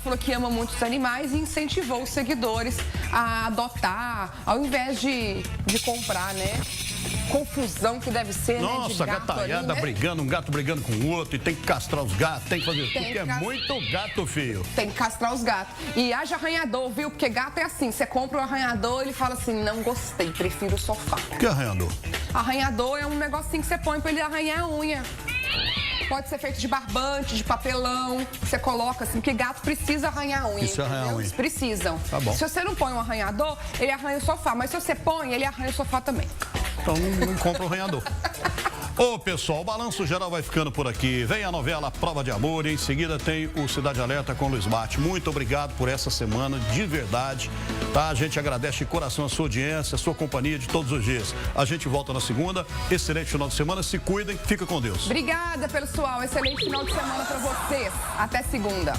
falou que ama muitos animais e incentivou os seguidores a adotar, ao invés de comprar, né? Confusão que deve ser, nossa, né? De gato gataiada ali, né? brigando, um gato brigando com o outro, e tem que castrar os gatos, tem que fazer tudo, porque é muito gato, filho. Tem que castrar os gatos. E haja arranhador, viu? Porque gato é assim, você compra um arranhador, ele fala assim, não gostei, prefiro o sofá. O que é arranhador? Arranhador é um negocinho que você põe pra ele arranhar a unha. Pode ser feito de barbante, de papelão. Você coloca assim, porque gato precisa arranhar a unha. Precisa arranhar a unha. Eles precisam. Tá bom. Se você não põe um arranhador, ele arranha o sofá. Mas se você põe, ele arranha o sofá também. Então não compra o arranhador. Ô, pessoal, o Balanço Geral vai ficando por aqui. Vem a novela Prova de Amor e em seguida tem o Cidade Alerta com o Luiz Marte. Muito obrigado por essa semana, de verdade. Tá? A gente agradece de coração a sua audiência, a sua companhia de todos os dias. A gente volta na segunda. Excelente final de semana. Se cuidem. Fica com Deus. Obrigada, pessoal. Excelente final de semana pra vocês. Até segunda.